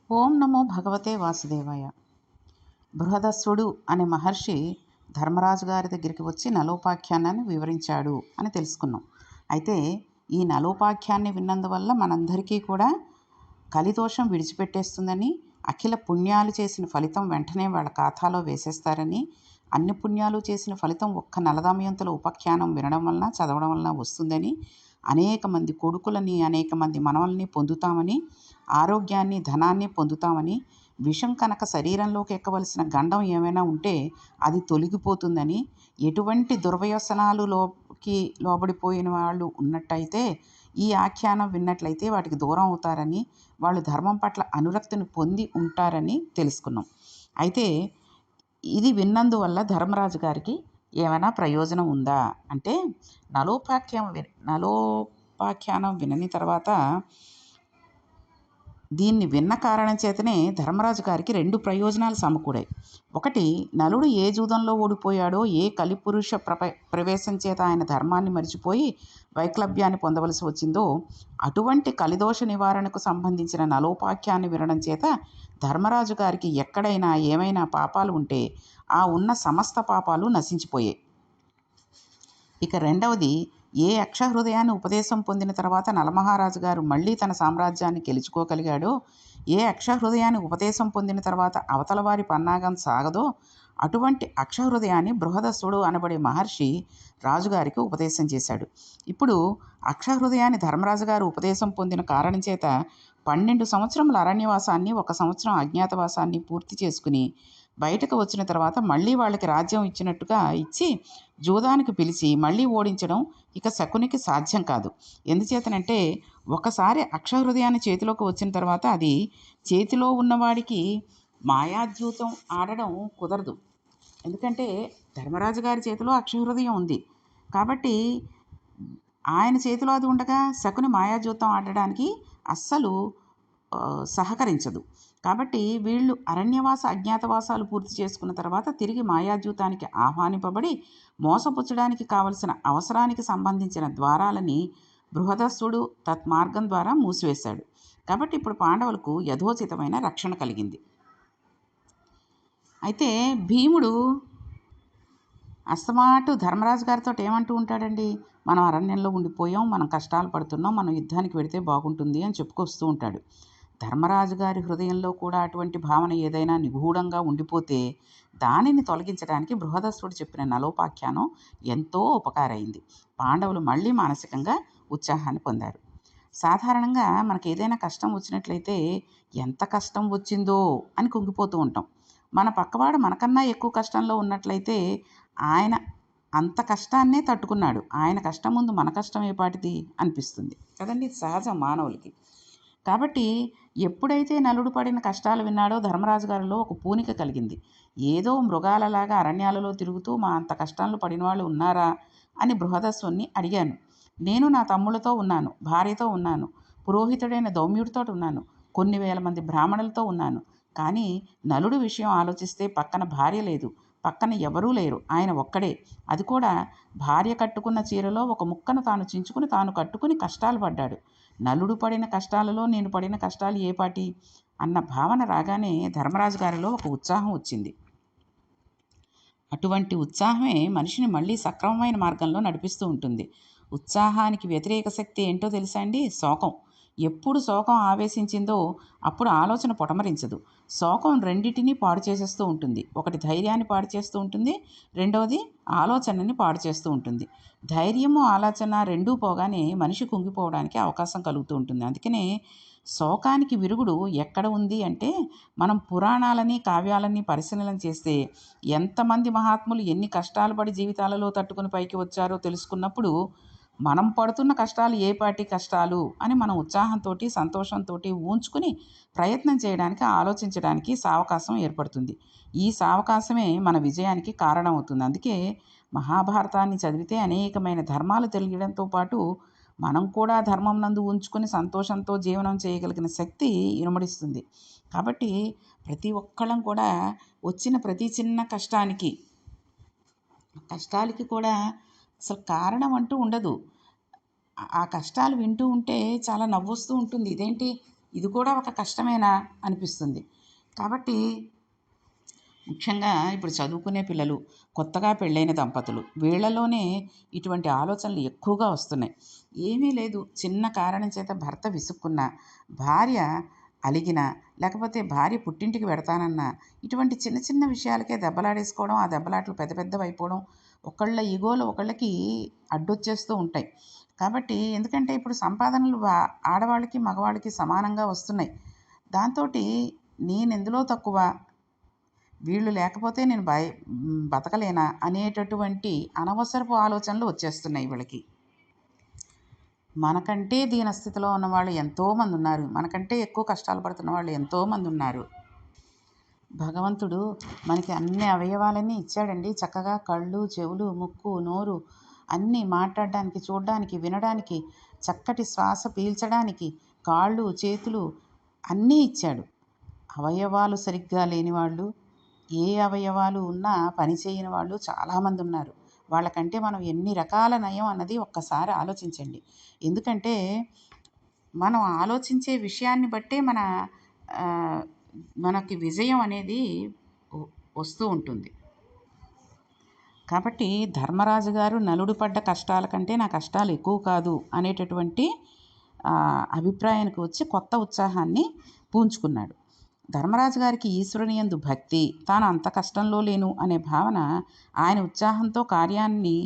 ఓం నమో భగవతే వాసుదేవాయ. బృహదస్సుడు అనే మహర్షి ధర్మరాజు గారి దగ్గరికి వచ్చి నలోపాఖ్యానాన్ని వివరించాడు అని తెలుసుకున్నాం. అయితే ఈ నలోపాఖ్యాన్ని విన్నందువల్ల మనందరికీ కూడా కలిదోషం విడిచిపెట్టేస్తుందని, అఖిల పుణ్యాలు చేసిన ఫలితం వెంటనే వాళ్ళ ఖాతాలో వేసేస్తారని, అన్ని పుణ్యాలు చేసిన ఫలితం ఒక్క నలదమయంతుల ఉపాఖ్యానం వినడం వలన, చదవడం వలన వస్తుందని, అనేక మంది కొడుకులని, అనేక మంది మనవల్ని పొందుతామని, ఆరోగ్యాన్ని, ధనాన్ని పొందుతామని, విషం కనుక శరీరంలోకి ఎక్కవలసిన గండం ఏమైనా ఉంటే అది తొలగిపోతుందని, ఎటువంటి దుర్వ్యసనాలులోకి లోబడిపోయిన వాళ్ళు ఉన్నట్టయితే ఈ ఆఖ్యానం విన్నట్లయితే వాటికి దూరం అవుతారని, వాళ్ళు ధర్మం పట్ల అనురక్తిని పొంది ఉంటారని తెలుసుకున్నాం. అయితే ఇది విన్నందువల్ల ధర్మరాజు గారికి ఏమైనా ప్రయోజనం ఉందా అంటే, నలోపాఖ్యానం వినని తర్వాత దీన్ని విన్న కారణం చేతనే ధర్మరాజు గారికి 2 ప్రయోజనాలు సమకూడాయి. ఒకటి, నలుడు ఏ జూదంలో ఓడిపోయాడో, ఏ కలిపురుష ప్రవేశం చేత ఆయన ధర్మాన్ని మరిచిపోయి వైక్లభ్యాన్ని పొందవలసి వచ్చిందో, అటువంటి కలిదోష నివారణకు సంబంధించిన నలోపాఖ్యాన్ని వినడం చేత ధర్మరాజు గారికి ఎక్కడైనా ఏమైనా పాపాలు ఉంటే ఆ ఉన్న సమస్త పాపాలు నశించిపోయాయి. ఇక రెండవది, ఏ అక్షహృదయాన్ని ఉపదేశం పొందిన తర్వాత నలమహారాజు గారు మళ్ళీ తన సామ్రాజ్యాన్ని గెలుచుకోగలిగాడో, ఏ అక్షహృదయాన్ని ఉపదేశం పొందిన తర్వాత అవతల వారి పన్నాగం సాగదో, అటువంటి అక్షహృదయాన్ని బృహదస్సుడు అనబడే మహర్షి రాజుగారికి ఉపదేశం చేశాడు. ఇప్పుడు అక్షహృదయాన్ని ధర్మరాజు గారు ఉపదేశం పొందిన కారణం చేత 12 సంవత్సరముల అరణ్యవాసాన్ని, 1 సంవత్సరం అజ్ఞాతవాసాన్ని పూర్తి చేసుకుని బయటకు వచ్చిన తర్వాత మళ్ళీ వాళ్ళకి రాజ్యం ఇచ్చినట్టుగా ఇచ్చి జూదానికి పిలిచి మళ్ళీ ఓడించడం ఇక శకునికి సాధ్యం కాదు. ఎందుచేతనంటే, ఒకసారి అక్షహృదయాన్ని చేతిలోకి వచ్చిన తర్వాత అది చేతిలో ఉన్నవాడికి మాయాద్యూతం ఆడడం కుదరదు. ఎందుకంటే ధర్మరాజు గారి చేతిలో అక్షహృదయం ఉంది కాబట్టి ఆయన చేతిలో అది ఉండగా శకుని మాయాద్యూతం ఆడడానికి అస్సలు సహకరించదు. కాబట్టి వీళ్ళు అరణ్యవాస, అజ్ఞాతవాసాలు పూర్తి చేసుకున్న తర్వాత తిరిగి మాయాద్యూతానికి ఆహ్వానింపబడి మోసపుచ్చడానికి కావలసిన అవసరానికి సంబంధించిన ద్వారాలని బృహదస్సుడు తత్మార్గం ద్వారా మూసివేశాడు. కాబట్టి ఇప్పుడు పాండవులకు యథోచితమైన రక్షణ కలిగింది. అయితే భీముడు అస్తమాటు ధర్మరాజు గారితో ఏమంటూ ఉంటాడండి, మనం అరణ్యంలో ఉండిపోయాం, మనం కష్టాలు పడుతున్నాం, మనం యుద్ధానికి వెడితే బాగుంటుంది అని చెప్పుకొస్తూ ఉంటాడు. ధర్మరాజు గారి హృదయంలో కూడా అటువంటి భావన ఏదైనా నిగూఢంగా ఉండిపోతే దానిని తొలగించడానికి బృహదస్సుడు చెప్పిన నలోపాఖ్యానం ఎంతో ఉపకారైంది. పాండవులు మళ్ళీ మానసికంగా ఉత్సాహాన్ని పొందారు. సాధారణంగా మనకి ఏదైనా కష్టం వచ్చినట్లయితే ఎంత కష్టం వచ్చిందో అని కుంగిపోతూ ఉంటాం. మన పక్కవాడు మనకన్నా ఎక్కువ కష్టంలో ఉన్నట్లయితే ఆయన అంత కష్టాన్నే తట్టుకున్నాడు, ఆయన కష్టం ముందు మన కష్టం ఏపాటిది అనిపిస్తుంది కదండి, సహజం మానవులకి. కాబట్టి ఎప్పుడైతే నలుడు పడిన కష్టాలు విన్నాడో ధర్మరాజు గారిలో ఒక పూనిక కలిగింది. ఏదో మృగాలలాగా అరణ్యాలలో తిరుగుతూ మా అంత కష్టాలు పడిన వాళ్ళు ఉన్నారా అని బృహదస్సుని అడిగాను. నేను నా తమ్ముళ్ళతో ఉన్నాను, భార్యతో ఉన్నాను, పురోహితుడైన దౌమ్యుడితో ఉన్నాను, కొన్ని వేల మంది బ్రాహ్మణులతో ఉన్నాను. కానీ నలుడు విషయం ఆలోచిస్తే పక్కన భార్య లేదు, పక్కన ఎవరూ లేరు, ఆయన ఒక్కడే. అది కూడా భార్య కట్టుకున్న చీరలో ఒక ముక్కను తాను చించుకుని తాను కట్టుకుని కష్టాలు పడ్డాడు. నలుడు పడిన కష్టాలలో నేను పడిన కష్టాలు ఏపాటి అన్న భావన రాగానే ధర్మరాజు గారిలో ఒక ఉత్సాహం వచ్చింది. అటువంటి ఉత్సాహమే మనిషిని మళ్ళీ సక్రమమైన మార్గంలో నడిపిస్తూ ఉంటుంది. ఉత్సాహానికి వ్యతిరేక శక్తి ఏంటో తెలుసా అండి? శోకం. ఎప్పుడు శోకం ఆవేశించిందో అప్పుడు ఆలోచన పొటమరించదు. శోకం రెండింటినీ పాడు చేసేస్తూ ఉంటుంది. ఒకటి ధైర్యాన్ని పాడు చేస్తూ ఉంటుంది, రెండవది ఆలోచనని పాడు చేస్తూ ఉంటుంది. ధైర్యము, ఆలోచన రెండూ పోగానే మనిషి కుంగిపోవడానికి అవకాశం కలుగుతూ ఉంటుంది. అందుకనే శోకానికి విరుగుడు ఎక్కడ ఉంది అంటే, మనం పురాణాలని, కావ్యాలని పరిశీలన చేస్తే ఎంతమంది మహాత్ములు ఎన్ని కష్టాలు పడి జీవితాలలో తట్టుకుని పైకి వచ్చారో తెలుసుకున్నప్పుడు మనం పడుతున్న కష్టాలు ఏపాటి కష్టాలు అని మనం ఉత్సాహంతో, సంతోషంతో ఊంచుకుని ప్రయత్నం చేయడానికి, ఆలోచించడానికి సావకాశం ఏర్పడుతుంది. ఈ సావకాశమే మన విజయానికి కారణమవుతుంది. అందుకే మహాభారతాన్ని చదివితే అనేకమైన ధర్మాలు తెలియడంతో పాటు మనం కూడా ధర్మం నందు ఉంచుకొని సంతోషంతో జీవనం చేయగలిగిన శక్తి ఇనుమడిస్తుంది. కాబట్టి ప్రతి ఒక్కళ్ళం కూడా వచ్చిన ప్రతి చిన్న కష్టాలకి కూడా అసలు కారణం అంటూ ఉండదు. ఆ కష్టాలు వింటూ ఉంటే చాలా నవ్వొస్తూ ఉంటుంది. ఇదేంటి ఇది కూడా ఒక కష్టమేనా అనిపిస్తుంది. కాబట్టి ముఖ్యంగా ఇప్పుడు చదువుకునే పిల్లలు, కొత్తగా పెళ్ళైన దంపతులు వీళ్ళలోనే ఇటువంటి ఆలోచనలు ఎక్కువగా వస్తున్నాయి. ఏమీ లేదు, చిన్న కారణం చేత భర్త విసుక్కున్నా, భార్య అలిగినా, లేకపోతే భార్య పుట్టింటికి వెడతానన్నా, ఇటువంటి చిన్న చిన్న విషయాలకే దెబ్బలాడేసుకోవడం, ఆ దెబ్బలాటలు పెద్ద పెద్దవైపోవడం, ఒకళ్ళ ఈగోలు ఒకళ్ళకి అడ్డొచ్చేస్తూ ఉంటాయి. కాబట్టి ఎందుకంటే ఇప్పుడు సంపాదనలు ఆడవాళ్ళకి మగవాళ్ళకి సమానంగా వస్తున్నాయి. దాంతోటి నేనెందులో తక్కువ, వీళ్ళు లేకపోతే నేను బతకలేనా అనేటటువంటి అనవసరపు ఆలోచనలు వచ్చేస్తున్నాయి వీళ్ళకి. మనకంటే దీనస్థితిలో ఉన్నవాళ్ళు ఎంతోమంది ఉన్నారు. మనకంటే ఎక్కువ కష్టాలు పడుతున్న వాళ్ళు ఎంతోమంది ఉన్నారు. భగవంతుడు మనకి అన్ని అవయవాలన్నీ ఇచ్చాడండి. చక్కగా కళ్ళు, చెవులు, ముక్కు, నోరు అన్నీ మాట్లాడడానికి, చూడడానికి, వినడానికి, చక్కటి శ్వాస పీల్చడానికి కాళ్ళు, చేతులు అన్నీ ఇచ్చాడు. అవయవాలు సరిగ్గా లేని వాళ్ళు, ఏ అవయవాలు ఉన్నా పని చేయని వాళ్ళు చాలామంది ఉన్నారు. వాళ్ళకంటే మనం ఎన్ని రకాల నయం అన్నది ఒక్కసారి ఆలోచించండి. ఎందుకంటే మనం ఆలోచించే విషయాన్ని బట్టే మనకి విజయం అనేది వస్తూ ఉంటుంది. కాబట్టి ధర్మరాజు గారు నలుడు పడ్డ కష్టాల కంటే నా కష్టాలు ఎక్కువ కాదు అనేటటువంటి అభిప్రాయానికి వచ్చి కొత్త ఉత్సాహాన్ని పూంచుకున్నాడు. ధర్మరాజు గారికి ఈశ్వరుని యందు భక్తి, తాను అంత కష్టంలో లేను అనే భావన ఆయన ఉత్సాహంతో కార్యాన్ని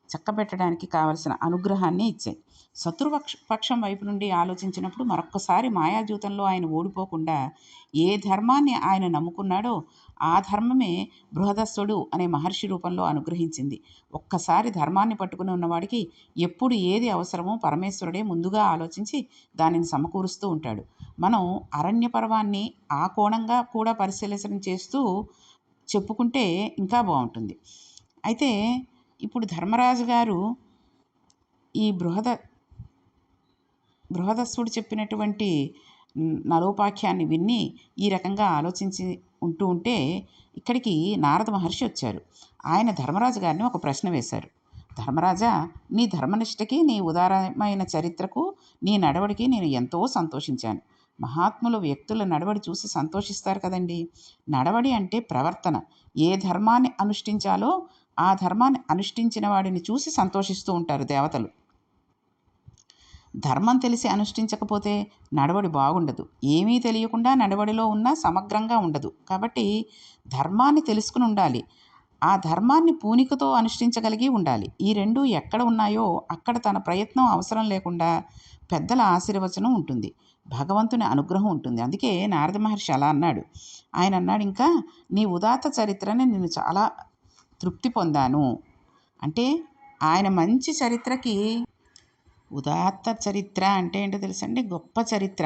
చక్కబెట్టడానికి కావలసిన అనుగ్రహాన్ని ఇచ్చాయి. పక్షం వైపు నుండి ఆలోచించినప్పుడు మరొక్కసారి మాయాజూతంలో ఆయన ఓడిపోకుండా ఏ ధర్మాన్ని ఆయన నమ్ముకున్నాడో ఆ ధర్మమే బృహదస్సుడు అనే మహర్షి రూపంలో అనుగ్రహించింది. ఒక్కసారి ధర్మాన్ని పట్టుకుని ఉన్నవాడికి ఎప్పుడు ఏది అవసరమో పరమేశ్వరుడే ముందుగా ఆలోచించి దానిని సమకూరుస్తూ ఉంటాడు. మనం అరణ్య పర్వాన్ని ఆ కోణంగా కూడా పరిశీలన చేస్తూ చెప్పుకుంటే ఇంకా బాగుంటుంది. అయితే ఇప్పుడు ధర్మరాజు గారు ఈ బృహదస్సుడు చెప్పినటువంటి నలోపాఖ్యాన్ని విని ఈ రకంగా ఆలోచించి ఉంటే ఇక్కడికి నారద మహర్షి వచ్చారు. ఆయన ధర్మరాజు గారిని ఒక ప్రశ్న వేశారు. ధర్మరాజా, నీ ధర్మనిష్టకి, నీ ఉదారమైన చరిత్రకు, నీ నడవడికి నేను ఎంతో సంతోషించాను. మహాత్ముల వ్యక్తుల నడవడి చూసి సంతోషిస్తారు కదండి. నడవడి అంటే ప్రవర్తన. ఏ ధర్మాన్ని అనుష్ఠించాలో ఆ ధర్మాన్ని అనుష్ఠించిన వాడిని చూసి సంతోషిస్తూ ఉంటారు దేవతలు. ధర్మం తెలిసి అనుష్ఠించకపోతే నడవడి బాగుండదు. ఏమీ తెలియకుండా నడవడిలో ఉన్నా సమగ్రంగా ఉండదు. కాబట్టి ధర్మాన్ని తెలుసుకుని ఉండాలి. ఆ ధర్మాన్ని పూనికతో అనుష్ఠించగలిగి ఉండాలి. ఈ రెండు ఎక్కడ ఉన్నాయో అక్కడ తన ప్రయత్నం అవసరం లేకుండా పెద్దల ఆశీర్వచనం ఉంటుంది, భగవంతుని అనుగ్రహం ఉంటుంది. అందుకే నారద మహర్షి అలా అన్నాడు. ఆయన అన్నాడు, ఇంకా నీ ఉదాత్త చరిత్రని నేను చాలా తృప్తి పొందాను. అంటే ఆయన మంచి చరిత్రకి, ఉదాత్త చరిత్ర అంటే ఏంటో తెలుసండి, గొప్ప చరిత్ర.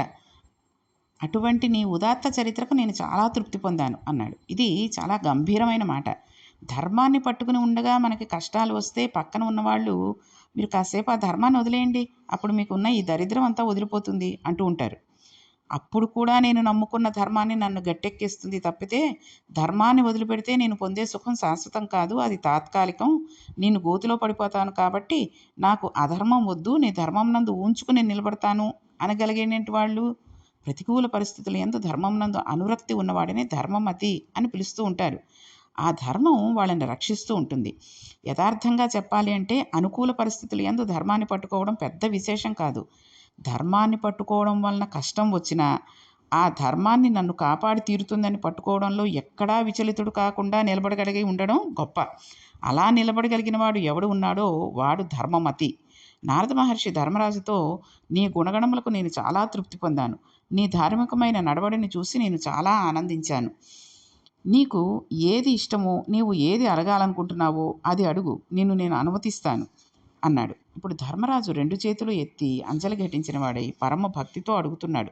అటువంటి నీ ఉదాత్త చరిత్రకు నేను చాలా తృప్తి పొందాను అన్నాడు. ఇది చాలా గంభీరమైన మాట. ధర్మాన్ని పట్టుకుని ఉండగా మనకి కష్టాలు వస్తే పక్కన ఉన్నవాళ్ళు, మీరు కాసేపు ఆ ధర్మాన్ని వదిలేయండి, అప్పుడు మీకున్న ఈ దరిద్రం అంతా వదిలిపోతుంది అంటూ ఉంటారు. అప్పుడు కూడా నేను నమ్ముకున్న ధర్మాన్ని నన్ను గట్టెక్కిస్తుంది తప్పితే, ధర్మాన్ని వదిలిపెడితే నేను పొందే సుఖం శాశ్వతం కాదు, అది తాత్కాలికం, నేను గోతిలో పడిపోతాను. కాబట్టి నాకు అధర్మం వద్దు, నీ ధర్మం నందు ఊంచుకుని నిలబడతాను అనగలిగేటువంటి వాళ్ళు ప్రతికూల పరిస్థితులు యందు ధర్మం నందు అనురక్తి ఉన్నవాడిని ధర్మమతి అని పిలుస్తూ ఉంటారు. ఆ ధర్మం వాళ్ళని రక్షిస్తూ ఉంటుంది. యథార్థంగా చెప్పాలి అంటే అనుకూల పరిస్థితులు యందు ధర్మాన్ని పట్టుకోవడం పెద్ద విశేషం కాదు. ధర్మాన్ని పట్టుకోవడం వలన కష్టం వచ్చినా ఆ ధర్మాన్ని నన్ను కాపాడి తీరుతుందని పట్టుకోవడంలో ఎక్కడా విచలితుడు కాకుండా నిలబడగలిగి ఉండడం గొప్ప. అలా నిలబడగలిగిన వాడు ఎవడు ఉన్నాడో వాడు ధర్మమతి. నారద మహర్షి ధర్మరాజుతో, నీ గుణగణములకు నేను చాలా తృప్తి పొందాను. నీ ధార్మికమైన నడవడిని చూసి నేను చాలా ఆనందించాను. నీకు ఏది ఇష్టమో, నీవు ఏది అడగాలనుకుంటున్నావో అది అడుగు, నేను అనుమతిస్తాను అన్నాడు. ఇప్పుడు ధర్మరాజు 2 చేతులు ఎత్తి అంజలి ఘటించిన వాడై పరమ భక్తితో అడుగుతున్నాడు.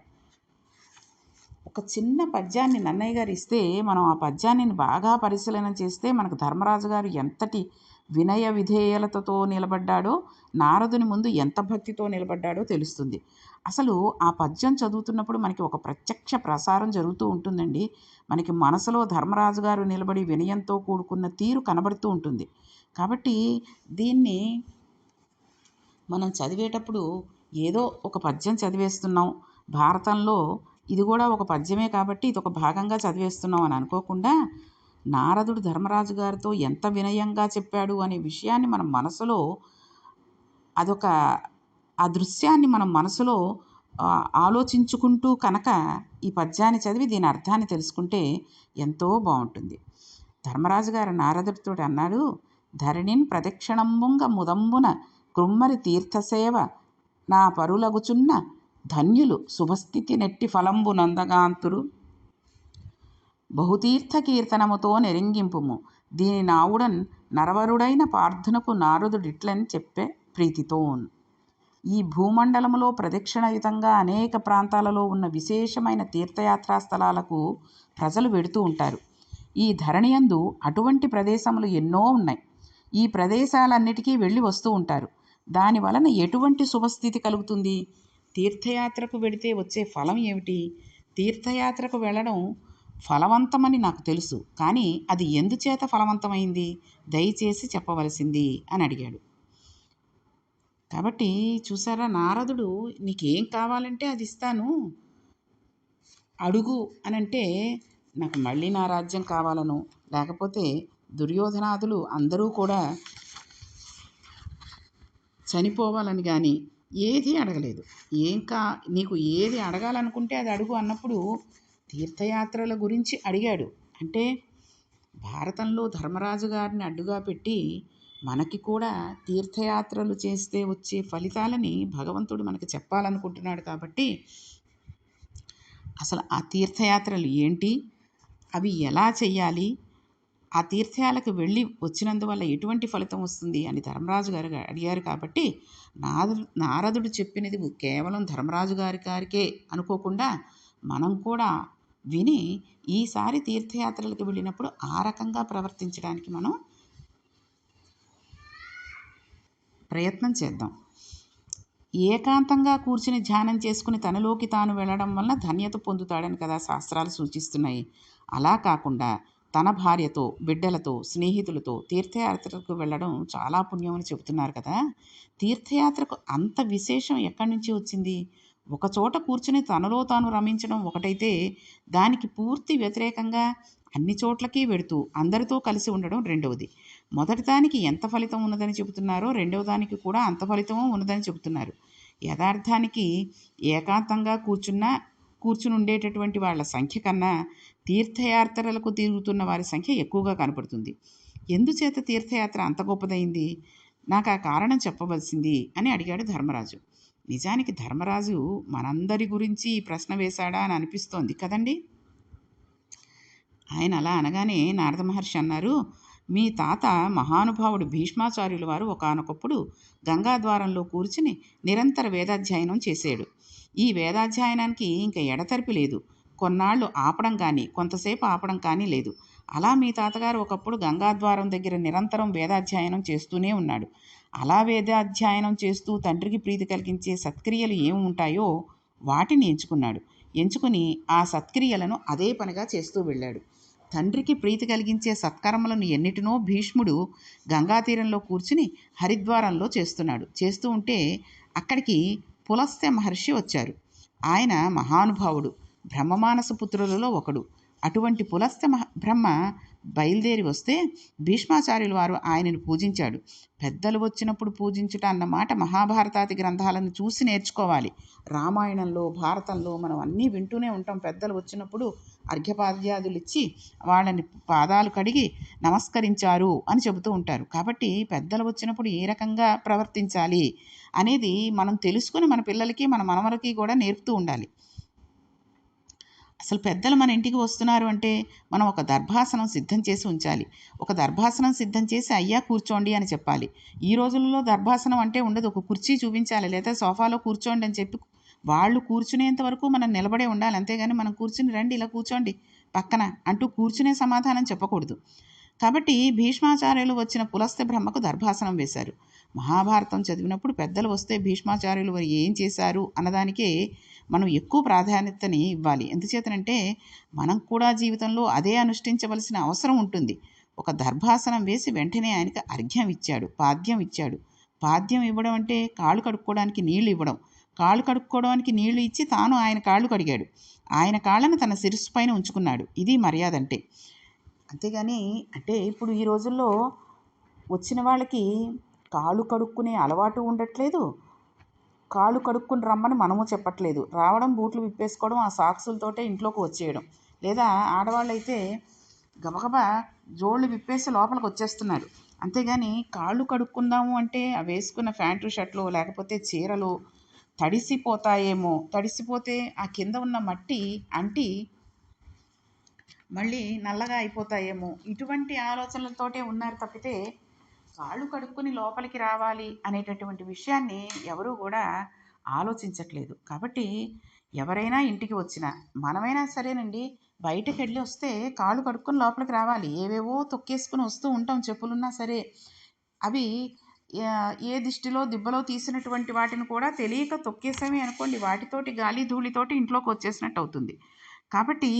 ఒక చిన్న పద్యాన్ని నన్నయ్య గారు ఇస్తే మనం ఆ పద్యాన్ని బాగా పరిశీలన చేస్తే మనకు ధర్మరాజు గారు ఎంతటి వినయ విధేయలతతో నిలబడ్డాడో, నారదుని ముందు ఎంత భక్తితో నిలబడ్డాడో తెలుస్తుంది. అసలు ఆ పద్యం చదువుతున్నప్పుడు మనకి ఒక ప్రత్యక్ష ప్రసారం జరుగుతూ ఉంటుందండి. మనకి మనసులో ధర్మరాజు గారు నిలబడి వినయంతో కూడుకున్న తీరు కనబడుతూ ఉంటుంది. కాబట్టి దీన్ని మనం చదివేటప్పుడు ఏదో ఒక పద్యం చదివేస్తున్నాం, భారతంలో ఇది కూడా ఒక పద్యమే కాబట్టి ఇది ఒక భాగంగా చదివేస్తున్నాం అని అనుకోకుండా, నారదుడు ధర్మరాజు గారితో ఎంత వినయంగా చెప్పాడు అనే విషయాన్ని మనం మనసులో అదొక ఆ దృశ్యాన్ని మనం మనసులో ఆలోచించుకుంటూ కనుక ఈ పద్యాన్ని చదివి దీని అర్థాన్ని తెలుసుకుంటే ఎంతో బాగుంటుంది. ధర్మరాజు గారు నారదుడితో అన్నాడు, ధరణిన్ ప్రదక్షిణంబుంగ ముదంబున కృమ్మరి తీర్థసేవ నా పరులగుచున్న ధన్యులు శుభస్థితి నెట్టి ఫలంబు నందగాంతురు బహుతీర్థ కీర్తనముతో నెరింగింపుము దీని నావుడన్ నరవరుడైన పార్థునకు నారదుడిట్లని చెప్పే ప్రీతితోన్. ఈ భూమండలములో ప్రదక్షిణయుతంగా అనేక ప్రాంతాలలో ఉన్న విశేషమైన తీర్థయాత్రా స్థలాలకు ప్రజలు వెడుతూ ఉంటారు. ఈ ధరణియందు అటువంటి ప్రదేశములు ఎన్నో ఉన్నాయి. ఈ ప్రదేశాలన్నిటికీ వెళ్ళి వస్తూ ఉంటారు. దాని వలన ఎటువంటి శుభస్థితి కలుగుతుంది? తీర్థయాత్రకు వెడితే వచ్చే ఫలం ఏమిటి? తీర్థయాత్రకు వెళ్ళడం ఫలవంతమని నాకు తెలుసు, కానీ అది ఎందుచేత ఫలవంతమైంది? దయచేసి చెప్పవలసింది అని అడిగాడు. కాబట్టి చూసారా, నారదుడు నీకేం కావాలంటే అది ఇస్తాను అడుగు అని అంటే, నాకు మళ్ళీ నా రాజ్యం కావాలను, లేకపోతే దుర్యోధనాదులు అందరూ కూడా చనిపోవాలని కానీ ఏది అడగలేదు. నీకు ఏది అడగాలనుకుంటే అది అడుగు అన్నప్పుడు తీర్థయాత్రల గురించి అడిగాడు. అంటే భారతంలో ధర్మరాజు గారిని అడ్డుగా పెట్టి మనకి కూడా తీర్థయాత్రలు చేస్తే వచ్చే ఫలితాలని భగవంతుడు మనకి చెప్పాలనుకుంటున్నాడు. కాబట్టి అసలు ఆ తీర్థయాత్రలు ఏంటి, అవి ఎలా చెయ్యాలి, ఆ తీర్థయాలకు వెళ్ళి వచ్చినందువల్ల ఎటువంటి ఫలితం వస్తుంది అని ధర్మరాజు గారు అడిగారు. కాబట్టి నారదుడు చెప్పినది కేవలం ధర్మరాజు గారికే అనుకోకుండా మనం కూడా విని ఈసారి తీర్థయాత్రలకు వెళ్ళినప్పుడు ఆ రకంగా ప్రవర్తించడానికి మనం ప్రయత్నం చేద్దాం. ఏకాంతంగా కూర్చుని ధ్యానం చేసుకుని తనలోకి తాను వెళ్ళడం వలన ధన్యత పొందుతాడని కదా శాస్త్రాలు సూచిస్తున్నాయి. అలా కాకుండా తన భార్యతో, బిడ్డలతో, స్నేహితులతో తీర్థయాత్రకు వెళ్ళడం చాలా పుణ్యం అని చెబుతున్నారు కదా. తీర్థయాత్రకు అంత విశేషం ఎక్కడి నుంచి వచ్చింది? ఒక చోట కూర్చుని తనలో తాను రమించడం ఒకటైతే, దానికి పూర్తి వ్యతిరేకంగా అన్ని చోట్లకి వెడుతూ అందరితో కలిసి ఉండడం రెండవది. మొదటి దానికి ఎంత ఫలితం ఉన్నదని చెబుతున్నారో రెండవ దానికి కూడా అంత ఫలితము ఉన్నదని చెబుతున్నారు. యథార్థానికి ఏకాంతంగా కూర్చుని ఉండేటటువంటి వాళ్ళ సంఖ్య కన్నా తీర్థయాత్రలకు తిరుగుతున్న వారి సంఖ్య ఎక్కువగా కనపడుతుంది. ఎందుచేత తీర్థయాత్ర అంత గొప్పదైంది? నాకు ఆ కారణం చెప్పవలసింది అని అడిగాడు ధర్మరాజు. నిజానికి ధర్మరాజు మనందరి గురించి ఈ ప్రశ్న వేశాడా అని అనిపిస్తోంది కదండి. ఆయన అలా అనగానే నారద మహర్షి అన్నారు, మీ తాత మహానుభావుడు భీష్మాచార్యుల వారు ఒకానొకప్పుడు గంగాద్వారంలో కూర్చుని నిరంతర వేదాధ్యయనం చేశాడు. ఈ వేదాధ్యయనానికి ఇంకా ఎడతెరిపి లేదు. కొన్నాళ్ళు ఆపడం కానీ కొంతసేపు ఆపడం కానీ లేదు. అలా మీ తాతగారు ఒకప్పుడు గంగాద్వారం దగ్గర నిరంతరం వేదాధ్యయనం చేస్తూనే ఉన్నాడు. అలా వేదాధ్యయనం చేస్తూ తండ్రికి ప్రీతి కలిగించే సత్క్రియలు ఏమి ఉంటాయో వాటిని ఎంచుకుని ఆ సత్క్రియలను అదే పనిగా చేస్తూ వెళ్ళాడు. తండ్రికి ప్రీతి కలిగించే సత్కర్మలను ఎన్నిటినో భీష్ముడు గంగాతీరంలో కూర్చుని హరిద్వారంలో చేస్తూ ఉంటే అక్కడికి పులస్త్య మహర్షి వచ్చారు. ఆయన మహానుభావుడు, బ్రహ్మమానస పుత్రులలో ఒకడు. అటువంటి పులస్త్య బ్రహ్మ బయలుదేరి వస్తే భీష్మాచార్యుల వారు ఆయనను పూజించాడు. పెద్దలు వచ్చినప్పుడు పూజించుట అన్నమాట మహాభారతాది గ్రంథాలను చూసి నేర్చుకోవాలి. రామాయణంలో, భారతంలో మనం అన్నీ వింటూనే ఉంటాం. పెద్దలు వచ్చినప్పుడు అర్ఘ్యపాద్యాదులు ఇచ్చి వాళ్ళని పాదాలు కడిగి నమస్కరించారు అని చెబుతూ ఉంటారు. కాబట్టి పెద్దలు వచ్చినప్పుడు ఏ రకంగా ప్రవర్తించాలి అనేది మనం తెలుసుకుని మన పిల్లలకి, మన మనవలకి కూడా నేర్పుతూ ఉండాలి. అసలు పెద్దలు మన ఇంటికి వస్తున్నారు అంటే మనం ఒక దర్భాసనం సిద్ధం చేసి ఉంచాలి. ఒక దర్భాసనం సిద్ధం చేసి అయ్యా కూర్చోండి అని చెప్పాలి. ఈ రోజుల్లో దర్భాసనం అంటే ఉండదు. ఒక కుర్చీ చూపించాలి, లేదా సోఫాలో కూర్చోండి అని చెప్పి వాళ్ళు కూర్చునేంత వరకు మనం నిలబడే ఉండాలి. అంతేగాని మనం కూర్చుని రండి ఇలా కూర్చోండి పక్కన అంటూ కూర్చునే సమాధానం చెప్పకూడదు. కాబట్టి భీష్మాచార్యులు వచ్చిన పులస్త్య బ్రహ్మకు దర్భాసనం వేశారు. మహాభారతం చదివినప్పుడు పెద్దలు వస్తే భీష్మాచార్యులు వారు ఏం చేశారు అన్నదానికే మనం ఎక్కువ ప్రాధాన్యతని ఇవ్వాలి. ఎందుచేతనంటే మనం కూడా జీవితంలో అదే అనుష్ఠించవలసిన అవసరం ఉంటుంది. ఒక దర్భాసనం వేసి వెంటనే ఆయనకి అర్ఘ్యం ఇచ్చాడు, పాద్యం ఇచ్చాడు. పాద్యం ఇవ్వడం అంటే కాళ్ళు కడుక్కోవడానికి నీళ్ళు ఇవ్వడం. కాళ్ళు కడుక్కోవడానికి నీళ్లు ఇచ్చి తాను ఆయన కాళ్ళు కడిగాడు. ఆయన కాళ్ళను తన శిరస్సు పైన ఉంచుకున్నాడు. ఇది మర్యాద అంటే. అంతేగాని అంటే ఇప్పుడు ఈ రోజుల్లో వచ్చిన వాళ్ళకి కాళ్ళు కడుక్కునే అలవాటు ఉండట్లేదు. కాళ్ళు కడుక్కుని రమ్మని మనము చెప్పట్లేదు. రావడం, బూట్లు విప్పేసుకోవడం, ఆ సాక్సులతోటే ఇంట్లోకి వచ్చేయడం. లేదా ఆడవాళ్ళైతే గబగబా జోళ్ళు విప్పేసి లోపలికి వచ్చేస్తున్నారు. అంతేగాని కాళ్ళు కడుక్కుందాము అంటే ఆ వేసుకున్న ప్యాంటు షర్ట్లు లేకపోతే చీరలు తడిసిపోతాయేమో, తడిసిపోతే ఆ కింద ఉన్న మట్టి అంటి మళ్ళీ నల్లగా అయిపోతాయేమో, ఇటువంటి ఆలోచనలతోటే ఉన్నారు తప్పితే కాళ్ళు కడుక్కొని లోపలికి రావాలి అనేటటువంటి విషయాన్ని ఎవరూ కూడా ఆలోచించట్లేదు. కాబట్టి ఎవరైనా ఇంటికి వచ్చినా మనమైనా సరేనండి, బయటకు వెళ్ళి వస్తే కాళ్ళు కడుక్కొని లోపలికి రావాలి. ఏవేవో తొక్కేసుకుని వస్తూ ఉంటాం చెప్పులున్నా సరే. అవి ఏ దిష్టిలో దిబ్బలో తీసినటువంటి వాటిని కూడా తెలియక తొక్కేసామే అనుకోండి, వాటితోటి గాలి ధూళితోటి ఇంట్లోకి వచ్చేసినట్టు అవుతుంది. కాబట్టి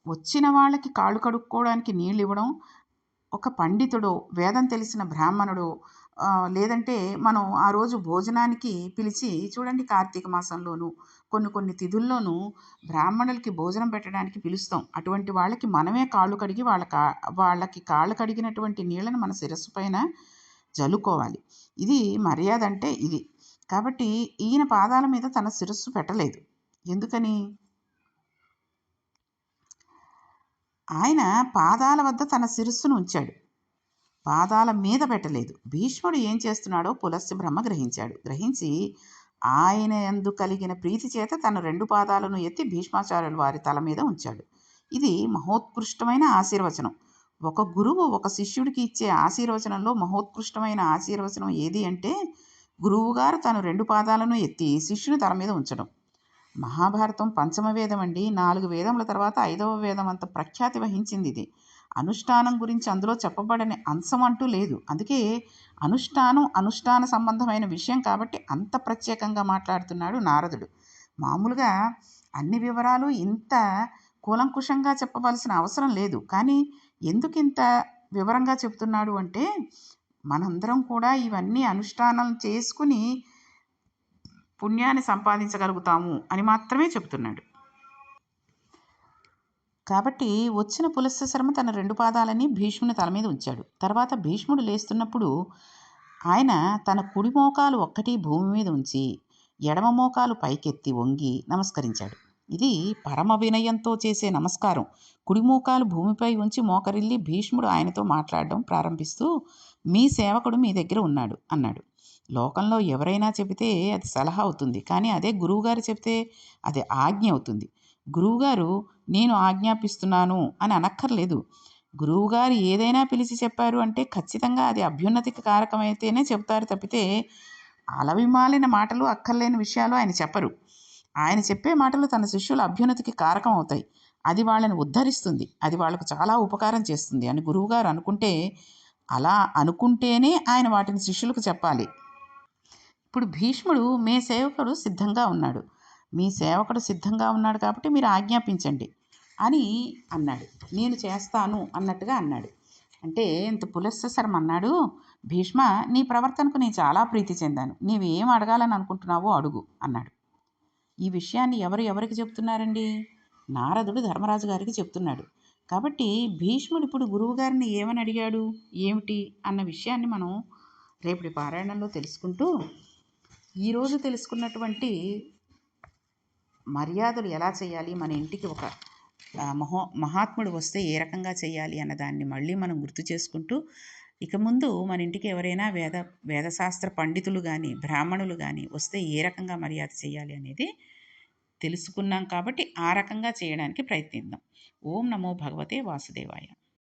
వచ్చిన వాళ్ళకి కాళ్ళు కడుక్కోవడానికి నీళ్ళు ఇవ్వడం, ఒక పండితుడో వేదం తెలిసిన బ్రాహ్మణుడో లేదంటే మనం ఆ రోజు భోజనానికి పిలిచి చూడండి, కార్తీక మాసంలోనూ కొన్ని తిథుల్లోనూ బ్రాహ్మణులకి భోజనం పెట్టడానికి పిలుస్తాం. అటువంటి వాళ్ళకి మనమే కాళ్ళు కడిగి వాళ్ళకి కాళ్ళు కడిగినటువంటి నీళ్ళని మన శిరస్సు పైన జల్లుకోవాలి. ఇది మర్యాద అంటే ఇది. కాబట్టి ఈయన పాదాల మీద తన శిరస్సు పెట్టలేదు. ఎందుకని? ఆయన పాదాల వద్ద తన శిరస్సును ఉంచాడు, పాదాల మీద పెట్టలేదు. భీష్ముడు ఏం చేస్తున్నాడో పులస్త్య బ్రహ్మ గ్రహించి ఆయన యందు కలిగిన ప్రీతి చేత తన 2 పాదాలను ఎత్తి భీష్మాచార్యుల వారి తల మీద ఉంచాడు. ఇది మహోత్కృష్టమైన ఆశీర్వచనం. ఒక గురువు ఒక శిష్యుడికి ఇచ్చే ఆశీర్వచనంలో మహోత్కృష్టమైన ఆశీర్వచనం ఏది అంటే, గురువుగారు తన 2 పాదాలను ఎత్తి శిష్యుని తల మీద ఉంచడం. మహాభారతం పంచమ వేదం అండి. 4 వేదముల తర్వాత 5వ వేదం అంత ప్రఖ్యాతి వహించింది ఇది. అనుష్ఠానం గురించి అందులో చెప్పబడని అంశం అంటూ లేదు. అందుకే అనుష్ఠాన సంబంధమైన విషయం కాబట్టి అంత ప్రత్యేకంగా మాట్లాడుతున్నాడు నారదుడు. మామూలుగా అన్ని వివరాలు ఇంత కూలంకుషంగా చెప్పవలసిన అవసరం లేదు. కానీ ఎందుకు ఇంత వివరంగా చెప్తున్నాడు అంటే, మనందరం కూడా ఇవన్నీ అనుష్ఠానం చేసుకుని పుణ్యాన్ని సంపాదించగలుగుతాము అని మాత్రమే చెప్తున్నాడు. కాబట్టి వచ్చిన పులస్త్య శర్మ తన 2 పాదాలని భీష్ముని తల మీద ఉంచాడు. తర్వాత భీష్ముడు లేస్తున్నప్పుడు ఆయన తన కుడి మోకాలు ఒక్కటి భూమి మీద ఉంచి ఎడమ మోకాలు పైకెత్తి వంగి నమస్కరించాడు. ఇది పరమ వినయంతో చేసే నమస్కారం. కుడి మోకాలు భూమిపై ఉంచి మోకరిల్లి భీష్ముడు ఆయనతో మాట్లాడడం ప్రారంభిస్తూ, మీ సేవకుడు మీ దగ్గర ఉన్నాడు అన్నాడు. లోకంలో ఎవరైనా చెబితే అది సలహా అవుతుంది, కానీ అదే గురువుగారు చెబితే అది ఆజ్ఞ అవుతుంది. గురువుగారు నేను ఆజ్ఞాపిస్తున్నాను అని అనక్కర్లేదు. గురువుగారు ఏదైనా పిలిచి చెప్పారు అంటే ఖచ్చితంగా అది అభ్యున్నతికి కారకమైతేనే చెప్తారు తప్పితే అలవిమాలిన మాటలు, అక్కర్లేని విషయాలు ఆయన చెప్పరు. ఆయన చెప్పే మాటలు తన శిష్యుల అభ్యున్నతికి కారకం అవుతాయి. అది వాళ్ళని ఉద్ధరిస్తుంది, అది వాళ్ళకు చాలా ఉపకారం చేస్తుంది అని గురువుగారు అనుకుంటే, అలా అనుకుంటేనే ఆయన వాటిని శిష్యులకు చెప్పాలి. ఇప్పుడు భీష్ముడు మీ సేవకుడు సిద్ధంగా ఉన్నాడు, మీ సేవకుడు సిద్ధంగా ఉన్నాడు కాబట్టి మీరు ఆజ్ఞాపించండి అని అన్నాడు. నేను చేస్తాను అన్నట్టుగా అన్నాడు. అంటే ఇంత పులస్త్య శర్మ అన్నాడు, భీష్మ, నీ ప్రవర్తనకు నేను చాలా ప్రీతి చెందాను, నీవేం అడగాలని అనుకుంటున్నావో అడుగు అన్నాడు. ఈ విషయాన్ని ఎవరికి చెప్తున్నారండి? నారదుడు ధర్మరాజు గారికి చెప్తున్నాడు. కాబట్టి భీష్ముడు ఇప్పుడు గురువుగారిని ఏమని అడిగాడు, ఏమిటి అన్న విషయాన్ని మనం రేపటి పారాయణంలో తెలుసుకుంటూ, ఈరోజు తెలుసుకున్నటువంటి మర్యాదలు ఎలా చేయాలి, మన ఇంటికి ఒక మహాత్ముడు వస్తే ఏ రకంగా చేయాలి అన్నదాన్ని మళ్ళీ మనం గుర్తు చేసుకుంటూ, ఇక ముందు మన ఇంటికి ఎవరైనా వేదశాస్త్ర పండితులు కానీ బ్రాహ్మణులు కానీ వస్తే ఏ రకంగా మర్యాద చేయాలి అనేది తెలుసుకున్నాం. కాబట్టి ఆ రకంగా చేయడానికి ప్రయత్నిద్దాం. ఓం నమో భగవతే వాసుదేవాయ.